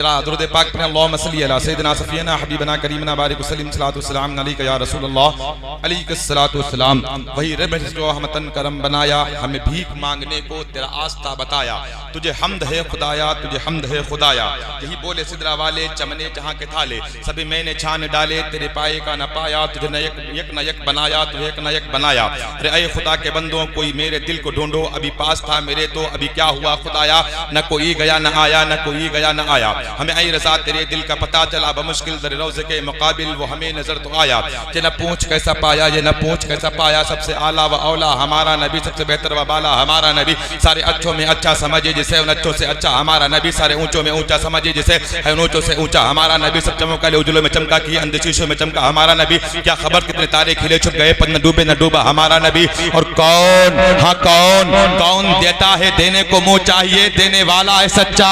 दुरूद पाक पढ़ें अल्लाहुम्मा सल्ली अला सय्यिदिना सफ़ीना हबीबना करीमना बारिक वसल्लिम सलातु वस्सलाम अलैका या रसूलल्लाह अलैका सलातु वस्सलाम। वही रब जो रहमतन करम बनाया, हमें भीख मांगने को तेरा आस्था बताया। तुझे हम्द है खुदाया, तुझे हम्द है खुदाया। यही बोले सिदरा वाले चमने जहाँ के थाले, सभी मैंने छान डाले तेरे पाए का न पाया। तुझे न एक बनाया, तुझे एक न एक बनाया। अरे ऐ खुदा के बंदों कोई मेरे दिल को ढूंढो, अभी पास था मेरे तो अभी क्या हुआ खुदाया। न कोई गया न आया, न कोई गया न आया। हमें आई रजा तेरे दिल का पता चला, बमुश्किल दर रोज़े के मुकाबिल वो हमें नजर तो आया। ये न पूछ कैसा पाया, ये न पूछ कैसा पाया। सबसे आला व औला हमारा नबी, सबसे बेहतर व बाला हमारा नबी। सारे अच्छों में अच्छा समझे जिसे, उन अच्छों से अच्छा हमारा नबी। सारे ऊंचों में ऊंचा समझे जिसे, है उन ऊंचों से ऊंचा हमारा नबी। सब चमकाले उजलों में चमका की, अंधशीशों में चमका हमारा नबी। क्या खबर कितने तारे खिले छुप गए, पद न डूबे न डूबा हमारा नबी। और कौन, हाँ कौन कौन देता है, देने को मुँह चाहिए, देने वाला है सच्चा।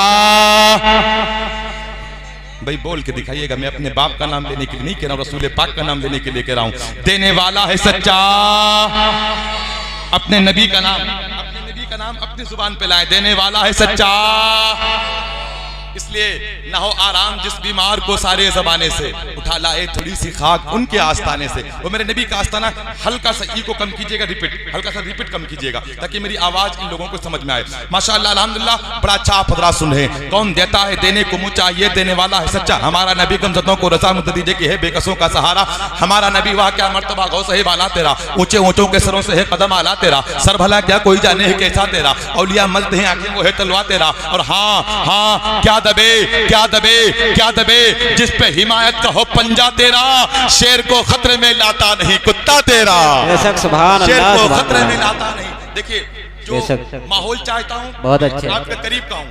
भाई बोल के दिखाइएगा, मैं अपने बाप का नाम लेने के लिए नहीं कह रहा हूं, रसूल पाक का नाम लेने के लिए कह रहा हूं। देने वाला है सच्चा। अपने नबी का नाम अपनी जुबान पे लाए, देने वाला है सच्चा। इसलिए ना हो आराम जिस बीमार को सारे जमाने से, उठा लाए थोड़ी सी खाक उनके आस्ताने से। वो मेरे नबी का आस्ताना, हल्का सा ई को कम कीजिएगा, हल्का सा रिपीट कम कीजिएगा, ताकि मेरी आवाज इन लोगों को समझ में आए। माशाअल्लाह अल्हम्दुलिल्लाह, बड़ा अच्छा आप हज़रात सुन रहे हैं। कौन देता है, देने को मुँह चाहिए, देने वाला है सच्चा हमारा नबी। गमज़दों को रज़ा मुद्दत दीजिए कि है बेकसों का सहारा हमारा नबी। वाह क्या मर्तबा गौस है बाला तेरा, ऊंचे ऊंचों के सरों से है कदम आला तेरा। सर भला क्या कोई जाने है कैसा तेरा, औलिया मस्त है आंखें वो है तलवा तेरा। और हाँ हाँ क्या दबे क्या दबे क्या दबे, जिस पे हिमायत का हो पंजा तेरा। शेर को खतरे में लाता नहीं कुत्ता तेरा, शेर को खतरे में लाता नहीं। देखिए जो माहौल चाहता हूँ बहुत अच्छा, आपके करीब का हूँ,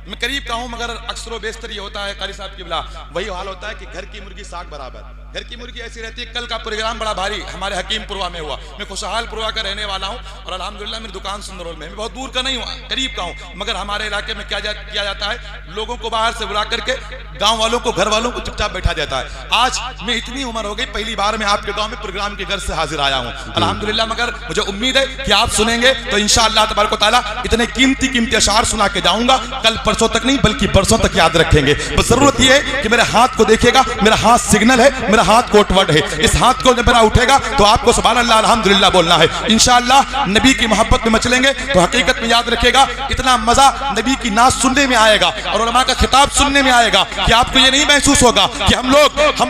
मैं करीब का हूँ, मगर अक्सर बेशतर ये होता है कारी साहब की बिला वही हाल होता है कि घर की मुर्गी साग बराबर। घर की मुर्गी ऐसी रहती है। कल का प्रोग्राम बड़ा भारी हमारे हकीमपुरवा में हुआ। मैं खुशहालपुरवा का रहने वाला हूँ और अल्हम्दुलिल्लाह मेरी दुकान सुंदरौल में, मैं बहुत दूर का नहीं हूँ, करीब का हूँ। मगर हमारे इलाके में किया जाता है, लोगों को बाहर से बुला करके गाँव वालों को, घर वालों को चुपचाप बैठा जाता है। आज मैं इतनी उम्र हो गई, पहली बार मैं आपके गाँव में प्रोग्राम के घर से हाजिर आया हूँ अल्हम्दुलिल्लाह। मगर मुझे उम्मीद है कि आप सुनेंगे तो इंशाअल्लाह तबारक व तआला इतने कीमती अशार सुना के जाऊंगा, कल परसों तक नहीं बल्कि बरसों तक याद रखेंगे। बस जरूरत यह है कि मेरे हाथ को देखिएगा, मेरा हाथ सिग्नल है, मेरा हाथ कोटवर्ड है। इस हाथ को जब मेरा उठेगा तो आपको सुभान अल्लाह अल्हम्दुलिल्लाह बोलना है। इंशाअल्लाह नबी की मोहब्बत में मचलेंगे तो हकीकत में याद रखेगा, इतना मजा नबी की नात सुनने में आएगा और उलमा का खिताब सुनने में आएगा कि आपको ये नहीं महसूस होगा कि हम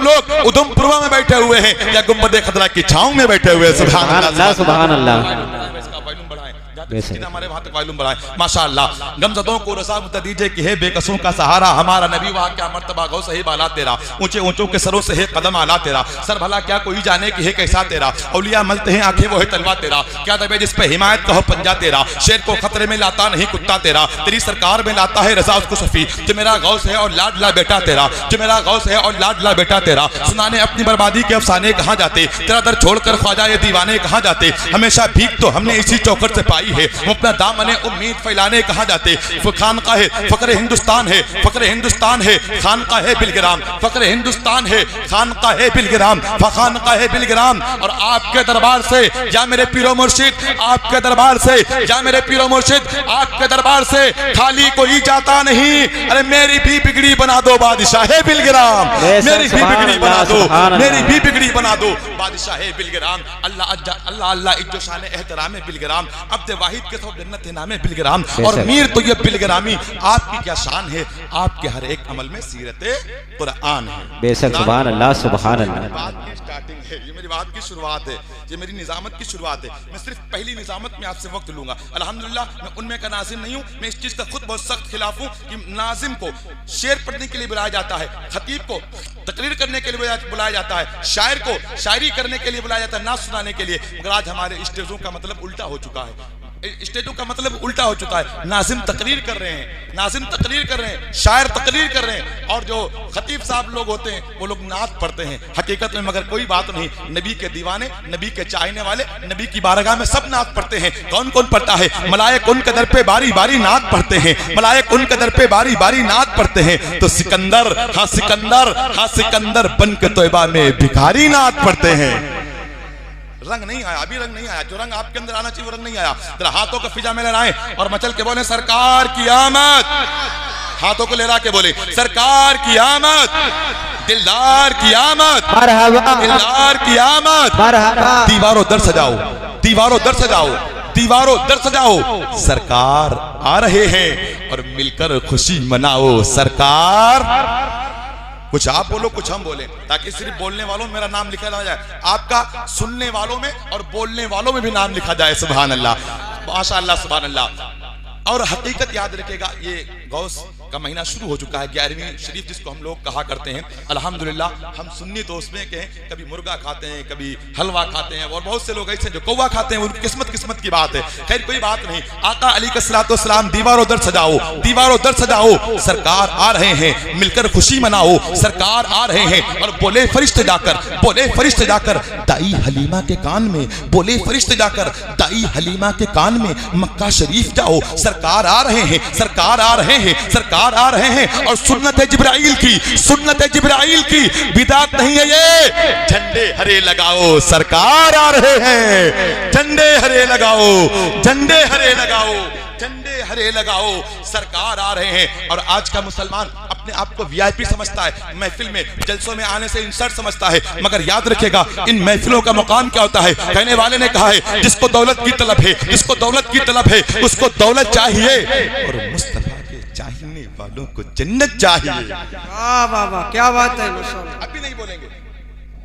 लोग उधमपुरवा में बैठे हुए हैं या गुंबद खतरा की छांव में बैठे हुए हैं। सुभान अल्लाह सुभान अल्लाह। हमारे वहां तक मालूम बढ़ाए माशाअल्लाह। गमज़दों को रज़ा मुद्दत दीजिए कि है बेकसों का सहारा हमारा नबी। वाह क्या मर्तबा गौ सही बाला तेरा, ऊंचे ऊंचों के सरों से है कदम आला तेरा। सर भला क्या कोई जाने कि है कैसा तेरा, औलिया मलते हैं आंखें वो है तलवा तेरा। क्या दबे जिस पे हिमायत का हो पंजा तेरा, शेर को खतरे में लाता नहीं कुत्ता तेरा। तेरी सरकार में लाता है रज़ा उसको सफी, जो मेरा गौस है और लाडला बेटा तेरा, जो मेरा गौस है और लाडला बेटा तेरा। सुनाने अपनी बर्बादी के अफसाने कहाँ जाते, तेरा दर छोड़कर ख्वाजा ये दीवाने कहाँ जाते। हमेशा भीख तो हमने इसी चौखट से पाई है, अपना दामने उम्मीद फैलाने कहाँ जाते। खानका है फक्र हिंदुस्तान है, फक्र हिंदुस्तान है, खानका है बिलग्राम, फक्र हिंदुस्तान है, खानका है बिलग्राम, खानका है बिलग्राम। और आपके दरबार से या मेरे पीरो मुर्शिद, आपके दरबार से या मेरे पीरो मुर्शिद, आपके दरबार से खाली कोई जाता नहीं। अरे मेरी भी बिगड़ी बना दो बादशाह बिलग्राम, मेरी भी बिगड़ी बना दो, मेरी भी बिगड़ी बना दो बादशाह बिलग्राम। अल्लाह अल्लाह अल्लाह इज्जत शान एहतराम बिलग्राम, अब्द वाहिद के तो जन्नत नामे बिलग्राम। और मीर तो ये बिलग्रामी, आपकी क्या शान है, आपके हर एक अमल में सीरते कुरान है। बेशक सुभान अल्लाह सुभान अल्लाह। बात की स्टार्टिंग है, ये मेरी बात की शुरुआत है, ये मेरी निजामत की शुरुआत है। मैं सिर्फ पहली निजामत में आपसे वक्त लूंगा अल्हम्दुलिल्लाह। मैं उनमें का नाजिम नहीं हूँ, मैं इस चीज का खुद बहुत सख्त खिलाफ हूँ कि नाजिम को शेर पढ़ने के लिए बुलाया जाता है, खतीब को तकरीर करने के लिए बुलाया जाता है, शायर को शायरी करने के लिए बुलाया जाता है, नाच सुनाने के लिए। मगर आज हमारे स्टेजों का मतलब उल्टा हो चुका है, स्टेजों का मतलब उल्टा हो चुका है। नाजिम तकरीर कर रहे हैं, नाजिम तकरीर कर रहे हैं, शायर तकरीर कर रहे हैं, और जो खतीब साहब लोग होते हैं वो लोग नात पढ़ते हैं। हकीकत में मगर कोई बात नहीं, नबी के दीवाने, नबी के चाहने वाले, नबी की बारगाह में सब नात पढ़ते हैं। कौन कौन पढ़ता है? मलाइक उनके दर पे बारी बारी नात पढ़ते हैं, मलाइक उनके दर पे बारी बारी नात पढ़ते हैं। तो सिकंदर बन के तौबा में भिखारी नात पढ़ते हैं। रंग नहीं आया, अभी रंग नहीं आया, जो रंग आपके अंदर आना चाहिए वो रंग नहीं आया। जरा हाथों को फिजा में लहराएं और मचल के बोले सरकार की आमद, हाथों को लहरा के बोले सरकार की आमद, दिलदार की आमद, दिलदार की आमद। दीवारों दर सजाओ, दीवारों दर सजाओ, दीवारों दर सजाओ, सरकार आ रहे हैं और मिलकर खुशी मनाओ। सरकार, कुछ आप बोलो कुछ हम बोले, ताकि सिर्फ बोलने वालों में मेरा नाम लिखा ना जाए, आपका सुनने वालों में और बोलने वालों में भी नाम लिखा जाए। सुभान अल्लाह, माशाअल्लाह, सुभान अल्लाह। और हकीकत याद रखेगा, ये गौस का महीना शुरू हो चुका है, 11वीं शरीफ जिसको हम लोग कहा करते हैं। अल्हम्दुलिल्लाह हम सुन्नी तो उसमें के कभी मुर्गा खाते हैं, कभी हलवा खाते हैं, और बहुत से लोग ऐसे जो कौवा खाते हैं, उनकी किस्मत किस्मत की बात है। खैर कोई बात नहीं, आका अली अलैहिस्सलातु वस्सलाम दीवारों दर सजाओ, दीवारों दर सजाओ, सरकार आ रहे हैं, मिलकर खुशी मनाओ। सरकार आ रहे हैं और बोले फरिश्ते जाकर, बोले फरिश्ते जाकर दाई हलीमा के कान में, बोले फरिश्ते जाकर दाई हलीमा के कान में, मक्का शरीफ जाओ। सरकार आ रहे हैं, सरकार आ रहे हैं, सरकार आ रहे हैं। और सुन्नत है जिब्राइल की, सुन्नत है जिब्राइल की, बिदात नहीं है ये। झंडे हरे लगाओ, सरकार आ रहे हैं, झंडे हरे लगाओ, झंडे हरे लगाओ, झंडे हरे लगाओ, सरकार आ रहे हैं। और आज का मुसलमान अपने आप को वीआईपी समझता है, महफिल में जलसों में आने से इंसर्ट समझता है, मगर याद रखेगा इन महफिलों का मुकाम क्या होता है। कहने वाले ने कहा है जिसको दौलत की तलब है, जिसको दौलत की तलब है उसको दौलत चाहिए, और मुस्तफा के चाहने वालों को जन्नत चाहिए। वाह वाह वाह, क्या बात है। अभी नहीं बोलेंगे,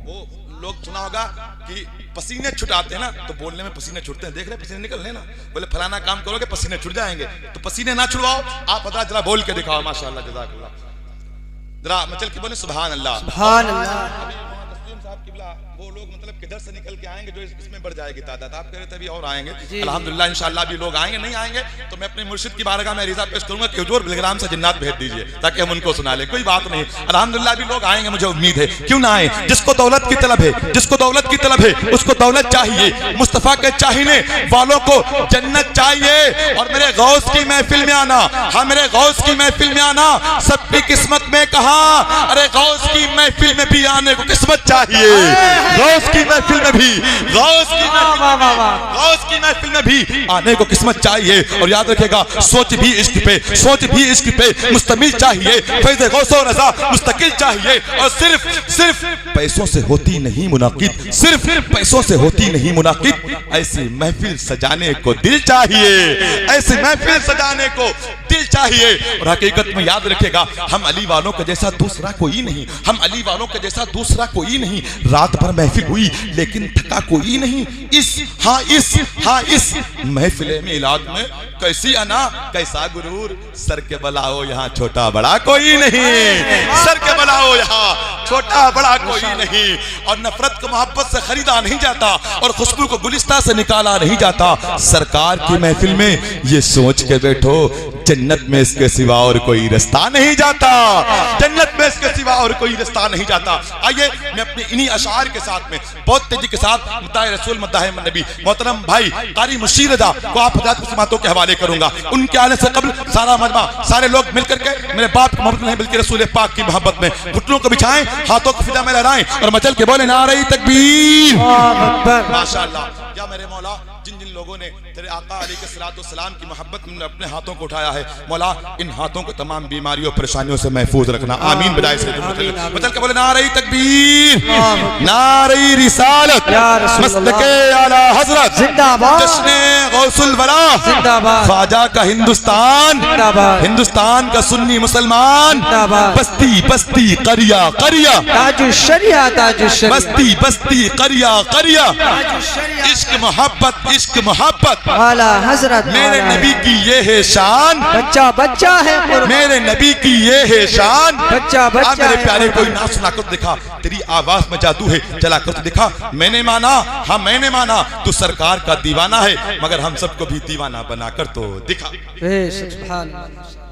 वो लोग सुना होगा कि पसीने छुटाते हैं ना, तो बोलने में पसीने छुटते हैं, देख रहे पसीने निकल रहे ना, बोले फलाना काम करोगे पसीने छुट जाएंगे, तो पसीने ना छुड़वाओ, आप बता जरा बोल के दिखाओ। माशाअल्लाह, जज़ाकल्लाह, जरा मचल के बोले सुभान अल्लाह, सुभान अल्लाह। वो लोग मतलब किधर से निकल के आएंगे जो इसमें बढ़ जाएगी तादाद, आप कह रहे थे अभी और आएंगे, अल्हम्दुलिल्लाह इंशाअल्लाह भी लोग आएंगे। नहीं आएंगे तो मैं अपने मुर्शिद की बारगाह में रिज़ा पेश करूंगा कि हुजूर बिलग्राम से जिन्नात भेज दीजिए ताकि हम उनको सुना ले, कोई बात नहीं। अल्हम्दुलिल्लाह भी लोग आएंगे, मुझे उम्मीद है, क्यों ना आए। जिसको दौलत की तलब है, जिसको दौलत की तलब है उसको दौलत चाहिए, मुस्तफा के चाहने वालों को जन्नत चाहिए। और मेरे गौस की महफिल में आना, हाँ मेरे गौस की महफिल में आना सबकी किस्मत में कहा। अरे गौस की महफिल में भी आने को किस्मत चाहिए, गौस की महफिल में भी, गौस की महफिल में भी आने को किस्मत चाहिए। और याद रखेगा सोच भी इश्क पे, सोच भी इश्क पे मुस्तमिल चाहिए, फैज़ गौसो रज़ा मुस्तकिल चाहिए। और सिर्फ पैसों से होती नहीं मुनाकिद, सिर्फ पैसों से होती नहीं मुनाकिद, ऐसी महफिल सजाने को दिल चाहिए, ऐसी महफिल सजाने को दिल चाहिए। और हकीकत में याद रखेगा हम अली वालों के जैसा दूसरा कोई नहीं, हम अली वालों के जैसा दूसरा कोई नहीं। रात भर महफिल हुई लेकिन थका कोई नहीं। इस महफिल मिलाद में कैसी अना कैसा गुरूर, सर के बलाओ यहाँ छोटा बड़ा कोई नहीं, सर के बलाओ यहाँ छोटा बड़ा कोई नहीं। और नफरत को मोहब्बत से खरीदा नहीं जाता और खुशबू को गुलिस्ता से निकाला नहीं जाता। सरकार की महफिल में ये सोच के बैठो जन्नत में इसके सिवा और कोई रास्ता नहीं जाता, जन्नत में इसके सिवा और कोई रास्ता नहीं जाता। आइए मैं अपने इन्हीं अशार के साथ में बहुत तेजी के साथ मदाह रसूल मदाह नबी मोहतरम भाई कारी मुशीर रज़ा को आप हज़रात की समातों के हवाले करूंगा। उनके आने से कबल सारा मजमा सारे लोग मिलकर के मेरे बाप की मोहब्बत नहीं बल्कि रसूल पाक की मोहब्बत में घुटनों को बिछाएं, हाथों को फिजा में लहराएं और मचल के बोले नारे तकबीर। माशाअल्लाह, या मेरे मौला जिन जिन लोगों ने तेरे आका अलैहिस्सलाम की मोहब्बत में अपने हाथों को उठाया है, मौला इन हाथों को तमाम बीमारियों परेशानियों से महफूज रखना, आमीन। बजाय से मचल के बोले नारे तकबीर, नारे रिसालत, मस्तके आला हजरत जिंदाबाद, जश्ने गौसुल वरा जिंदाबाद, ख्वाजा का हिंदुस्तान जिंदाबाद, हिंदुस्तान का सुन्नी मुसलमान जिंदाबाद, बस्ती बस्ती करिया करिया, ताजुश शरिया ताजुश शरिया, बस्ती बस्ती करिया करिया, इश्क मोहब्बत इश्क मोहब्बत आला हजरत, मेरे नबी की ये है शान, बच्चा बच्चा है मेरे नबी की ये है शान, बच्चा बच्चा। मेरे प्यारे कोई ना सुना कर दिखा, तेरी आवाज में जादू है, चला कर तो दिखा। मैंने माना, हाँ मैंने माना तू सरकार का दीवाना है, मगर हम सबको भी दीवाना बनाकर तो दिखा। सुभान अल्लाह।